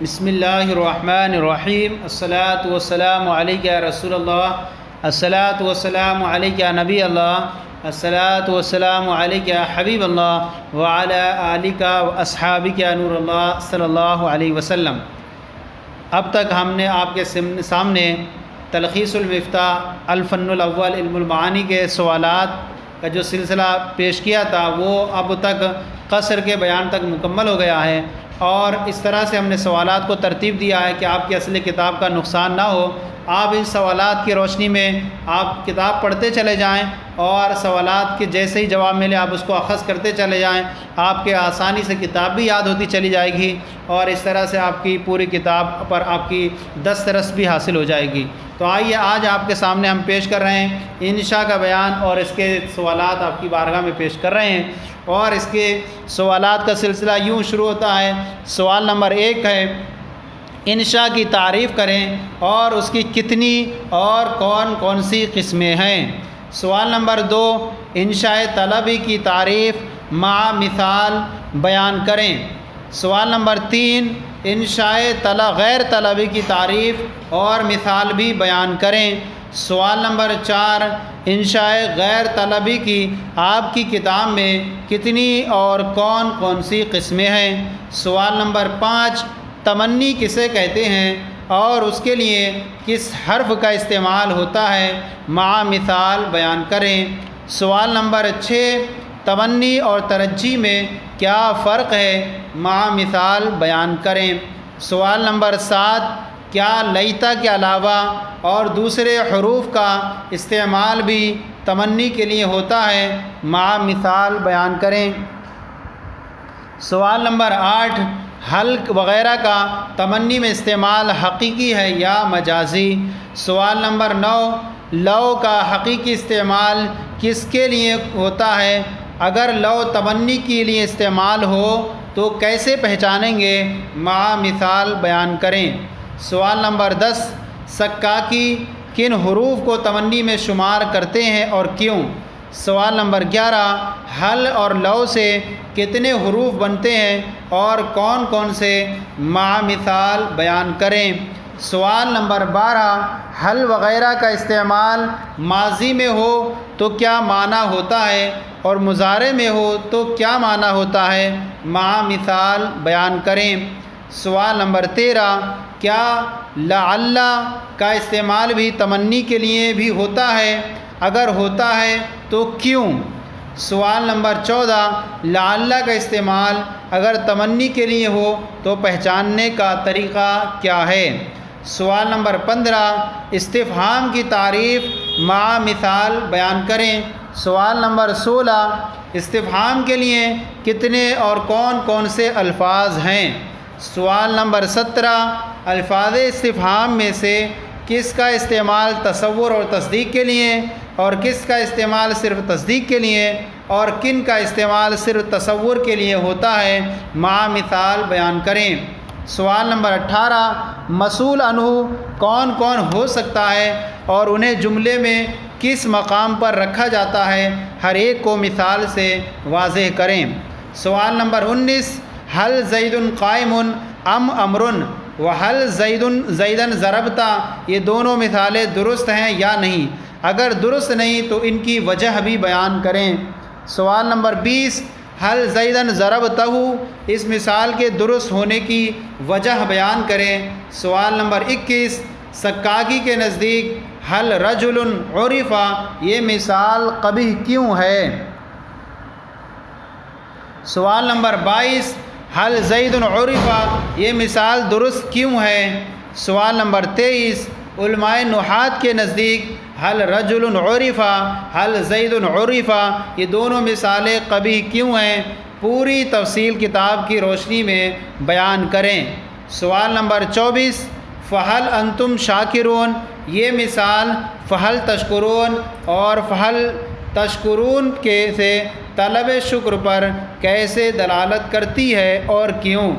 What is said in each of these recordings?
بسم اللہ الرحمن الرحیم الصلاۃ والسلام علیک یا رسول اللہ الصلاۃ والسلام علیک یا نبی اللہ الصلاۃ والسلام علیک یا حبیب اللہ وعلی آلک واصحابک یا نور اللہ صلی اللہ علیہ وسلم۔ اب تک ہم نے آپ کے سامنے تلخیص المفتاح الفن الاول علم المعانی کے سوالات کا جو سلسلہ پیش کیا تھا وہ اب تک قصر کے بیان تک مکمل ہو گیا ہے، اور اس طرح سے ہم نے سوالات کو ترتیب دیا ہے کہ آپ کی اصل کتاب کا نقصان نہ ہو۔ آپ ان سوالات کی روشنی میں آپ کتاب پڑھتے چلے جائیں اور سوالات کے جیسے ہی جواب ملے آپ اس کو اخذ کرتے چلے جائیں، آپ کے آسانی سے کتاب بھی یاد ہوتی چلی جائے گی، اور اس طرح سے آپ کی پوری کتاب پر آپ کی دسترس بھی حاصل ہو جائے گی۔ تو آئیے آج آپ کے سامنے ہم پیش کر رہے ہیں انشاء کا بیان، اور اس کے سوالات آپ کی بارگاہ میں پیش کر رہے ہیں، اور اس کے سوالات کا سلسلہ یوں شروع ہوتا ہے۔ سوال نمبر 1 ہے، انشاء کی تعریف کریں اور اس کی کتنی اور کون کون سی قسمیں ہیں۔ سوال نمبر 2، انشاء طلبی کی تعریف مع مثال بیان کریں۔ سوال نمبر 3، انشاء غیر طلبی کی تعریف اور مثال بھی بیان کریں۔ سوال نمبر 4، انشاء غیر طلبی کی آپ کی کتاب میں کتنی اور کون کون سی قسمیں ہیں۔ سوال نمبر 5، تمنی کسے کہتے ہیں اور اس کے لیے کس حرف کا استعمال ہوتا ہے، مع مثال بیان کریں۔ سوال نمبر 6، تمنی اور ترجی میں کیا فرق ہے، مع مثال بیان کریں۔ سوال نمبر 7، کیا لیتا کے علاوہ اور دوسرے حروف کا استعمال بھی تمنی کے لیے ہوتا ہے، مع مثال بیان کریں۔ سوال نمبر 8، حل وغیرہ کا تمنی میں استعمال حقیقی ہے یا مجازی۔ سوال نمبر 9، لو کا حقیقی استعمال کس کے لیے ہوتا ہے، اگر لو تمنی کے لیے استعمال ہو تو کیسے پہچانیں گے، مع مثال بیان کریں۔ سوال نمبر 10، سکاکی کن حروف کو تمنی میں شمار کرتے ہیں اور کیوں۔ سوال نمبر 11، حل اور لو سے کتنے حروف بنتے ہیں اور کون کون سے، مع مثال بیان کریں۔ سوال نمبر 12، حل وغیرہ کا استعمال ماضی میں ہو تو کیا معنی ہوتا ہے اور مضارع میں ہو تو کیا معنی ہوتا ہے، مع مثال بیان کریں۔ سوال نمبر 13، کیا لعل کا استعمال بھی تمنی کے لیے بھی ہوتا ہے، اگر ہوتا ہے تو کیوں۔ سوال نمبر 14، لعل کا استعمال اگر تمنی کے لیے ہو تو پہچاننے کا طریقہ کیا ہے۔ سوال نمبر 15، استفہام کی تعریف مع مثال بیان کریں۔ سوال نمبر 16، استفہام کے لیے کتنے اور کون کون سے الفاظ ہیں۔ سوال نمبر 17، الفاظ استفہام میں سے کس کا استعمال تصور اور تصدیق کے لیے اور کس کا استعمال صرف تصدیق کے لیے اور کن کا استعمال صرف تصور کے لیے ہوتا ہے، مع مثال بیان کریں۔ سوال نمبر 18، مسئول عنہ کون کون ہو سکتا ہے اور انہیں جملے میں کس مقام پر رکھا جاتا ہے، ہر ایک کو مثال سے واضح کریں۔ سوال نمبر 19، حل زید قائم ام امر وحل زیدن ضربتا، یہ دونوں مثالیں درست ہیں یا نہیں، اگر درست نہیں تو ان کی وجہ بھی بیان کریں۔ سوال نمبر 20، حل زیدن ضربتہ، اس مثال کے درست ہونے کی وجہ بیان کریں۔ سوال نمبر 21، سکاکی کے نزدیک حل رجل عرف، یہ مثال قبیح کیوں ہے۔ سوال نمبر 22، حل زید عرف، یہ مثال درست کیوں ہے۔ سوال نمبر 23، علماء نحات کے نزدیک حل رجل عرف حل زید عرف، یہ دونوں مثالیں قبیح کیوں ہیں، پوری تفصیل کتاب کی روشنی میں بیان کریں۔ سوال نمبر 24، فہل انتم شاکرون، یہ مثال فہل تشکرون اور فہل تشکرون کے سے طلب شکر پر کیسے دلالت کرتی ہے اور کیوں۔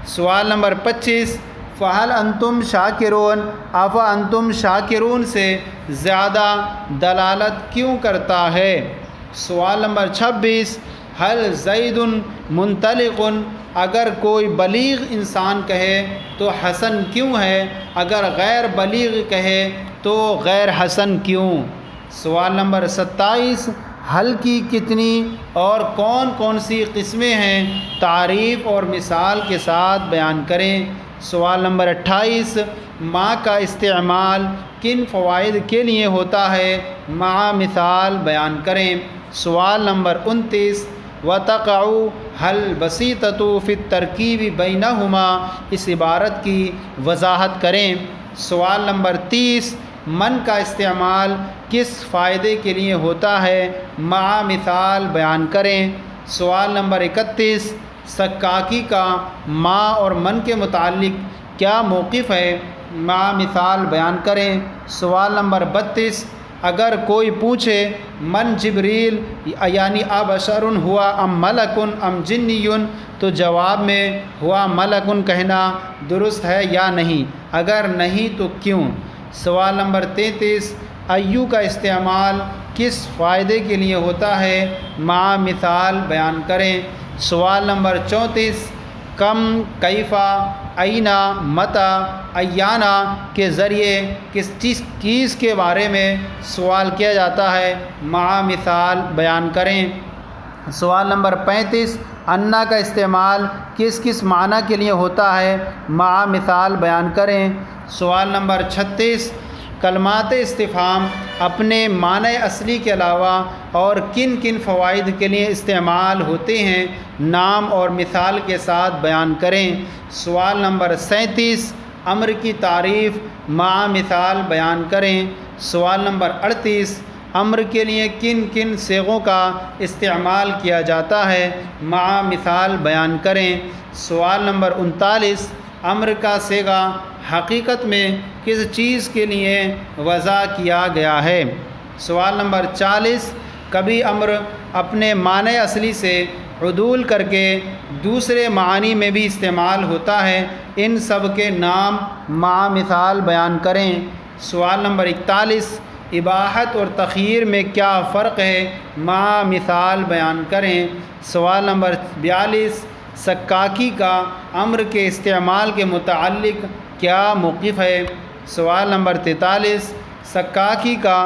سوال نمبر 25، فہل انتم شاکرون افا انتم شاکرون سے زیادہ دلالت کیوں کرتا ہے۔ سوال نمبر 26، حل زید منطلق، اگر کوئی بلیغ انسان کہے تو حسن کیوں ہے، اگر غیر بلیغ کہے تو غیر حسن کیوں؟ سوال نمبر 27، حل کی کتنی اور کون کون سی قسمیں ہیں، تعریف اور مثال کے ساتھ بیان کریں۔ سوال نمبر 28، ماں کا استعمال کن فوائد کے لیے ہوتا ہے، مع مثال بیان کریں۔ سوال نمبر 29، وتقع حل بسیطۃ فی الترکیب بینہما، اس عبارت کی وضاحت کریں۔ سوال نمبر 30، من کا استعمال کس فائدے کے لیے ہوتا ہے، مع مثال بیان کریں۔ سوال نمبر 31، سکاکی کا ماں اور من کے متعلق کیا موقف ہے، مع مثال بیان کریں۔ سوال نمبر 32، اگر کوئی پوچھے من جبریل یعنی ابشر ہوا ام ملک ام جنی، تو جواب میں ہوا ملک کہنا درست ہے یا نہیں، اگر نہیں تو کیوں؟ سوال نمبر 33، ایو کا استعمال کس فائدے کے لیے ہوتا ہے، مع مثال بیان کریں۔ سوال نمبر 34، کم، کیفا، اینا، متا، ایانا کے ذریعے کس چیز کے بارے میں سوال کیا جاتا ہے، مع مثال بیان کریں۔ سوال نمبر 35، انا کا استعمال کس کس معنی کے لیے ہوتا ہے، مع مثال بیان کریں۔ سوال نمبر 36، کلمات استفہام اپنے معنی اصلی کے علاوہ اور کن کن فوائد کے لیے استعمال ہوتے ہیں، نام اور مثال کے ساتھ بیان کریں۔ سوال نمبر 37، امر کی تعریف مع مثال بیان کریں۔ سوال نمبر 38، امر کے لیے کن کن صیغوں کا استعمال کیا جاتا ہے، مع مثال بیان کریں۔ سوال نمبر 39، امر کا صیغہ حقیقت میں کس چیز کے لیے وضع کیا گیا ہے۔ سوال نمبر 40، کبھی امر اپنے معنی اصلی سے عدول کر کے دوسرے معنی میں بھی استعمال ہوتا ہے، ان سب کے نام مع مثال بیان کریں۔ سوال نمبر 41، اباحت اور تخییر میں کیا فرق ہے، مع مثال بیان کریں۔ سوال نمبر 42، سکاکی کا امر کے استعمال کے متعلق کیا موقف ہے۔ سوال نمبر 43، سکاکی کا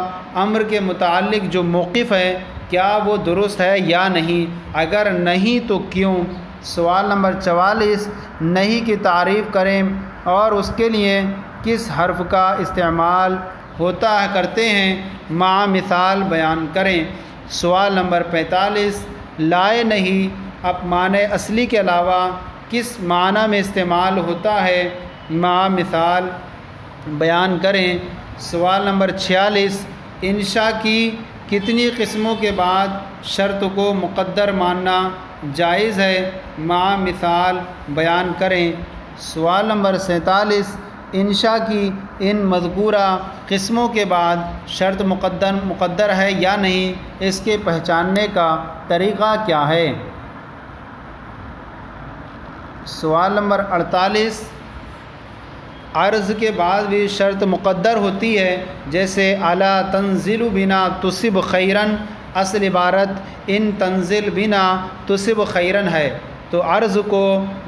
امر کے متعلق جو موقف ہے کیا وہ درست ہے یا نہیں، اگر نہیں تو کیوں؟ سوال نمبر 44، نہیں کی تعریف کریں اور اس کے لیے کس حرف کا استعمال کرتے ہیں، مع مثال بیان کریں۔ سوال نمبر 45، لائے نہیں اب معنی اصلی کے علاوہ کس معنی میں استعمال ہوتا ہے، مع مثال بیان کریں۔ سوال نمبر 46، انشاء کی کتنی قسموں کے بعد شرط کو مقدر ماننا جائز ہے، مع مثال بیان کریں۔ سوال نمبر 47، انشاء کی ان مذکورہ قسموں کے بعد شرط مقدر ہے یا نہیں، اس کے پہچاننے کا طریقہ کیا ہے۔ سوال نمبر 48، عرض کے بعد بھی شرط مقدر ہوتی ہے، جیسے الا تنزل بنا تصب خیرن، اصل عبارت ان تنزل بنا تصب خیرن ہے، تو عرض کو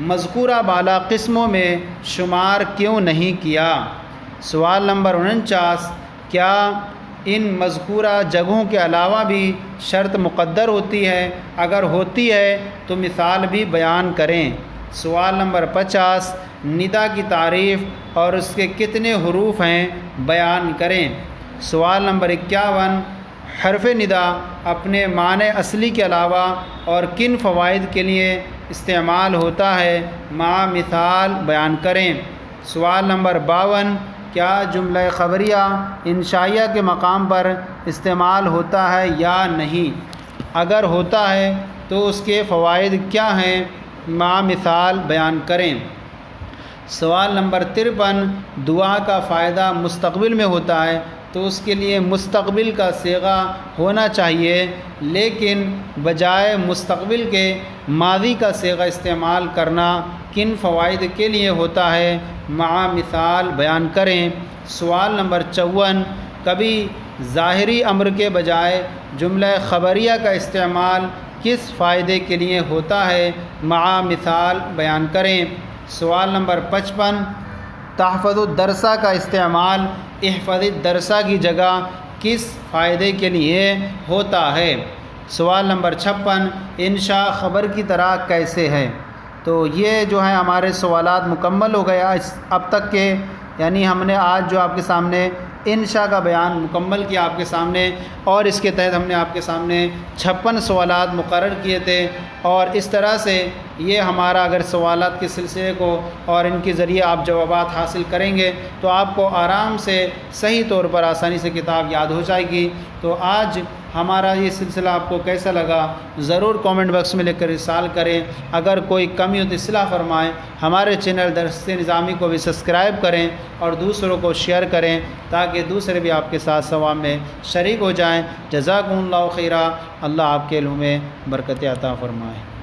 مذکورہ بالا قسموں میں شمار کیوں نہیں کیا۔ سوال نمبر 49، کیا ان مذکورہ جگہوں کے علاوہ بھی شرط مقدر ہوتی ہے، اگر ہوتی ہے تو مثال بھی بیان کریں۔ سوال نمبر 50، ندا کی تعریف اور اس کے کتنے حروف ہیں بیان کریں۔ سوال نمبر 51، حرف ندا اپنے معنی اصلی کے علاوہ اور کن فوائد کے لیے استعمال ہوتا ہے، مع مثال بیان کریں۔ سوال نمبر 52، کیا جملہ خبریہ انشائیہ کے مقام پر استعمال ہوتا ہے یا نہیں، اگر ہوتا ہے تو اس کے فوائد کیا ہیں، مع مثال بیان کریں۔ سوال نمبر 53، دعا کا فائدہ مستقبل میں ہوتا ہے تو اس کے لیے مستقبل کا صیغہ ہونا چاہیے، لیکن بجائے مستقبل کے ماضی کا صیغہ استعمال کرنا کن فوائد کے لیے ہوتا ہے، مع مثال بیان کریں۔ سوال نمبر 54، کبھی ظاہری امر کے بجائے جملہ خبریہ کا استعمال کس فائدے کے لیے ہوتا ہے؟ مع مثال بیان کریں۔ سوال نمبر 55، تحفظ الدرسہ کا استعمال احفظ الدرسہ کی جگہ کس فائدے کے لیے ہوتا ہے؟ سوال نمبر 56، انشاء خبر کی طرح کیسے ہے؟ تو یہ جو ہے ہمارے سوالات مکمل ہو گیا اب تک کے، یعنی ہم نے آج جو آپ کے سامنے انشاء کا بیان مکمل کیا آپ کے سامنے، اور اس کے تحت ہم نے آپ کے سامنے 56 سوالات مقرر کیے تھے، اور اس طرح سے یہ ہمارا اگر سوالات کے سلسلے کو اور ان کے ذریعے آپ جوابات حاصل کریں گے تو آپ کو آرام سے صحیح طور پر آسانی سے کتاب یاد ہو جائے گی۔ تو آج ہمارا یہ سلسلہ آپ کو کیسا لگا ضرور کامنٹ باکس میں لکھ کر ارسال کریں۔ اگر کوئی کمی ہو تو اصلاح فرمائیں۔ ہمارے چینل درس نظامی کو بھی سبسکرائب کریں اور دوسروں کو شیئر کریں تاکہ دوسرے بھی آپ کے ساتھ ثواب میں شریک ہو جائیں۔ جزاکم اللہ خیرہ، اللہ آپ کے علم میں برکت عطا فرمائے۔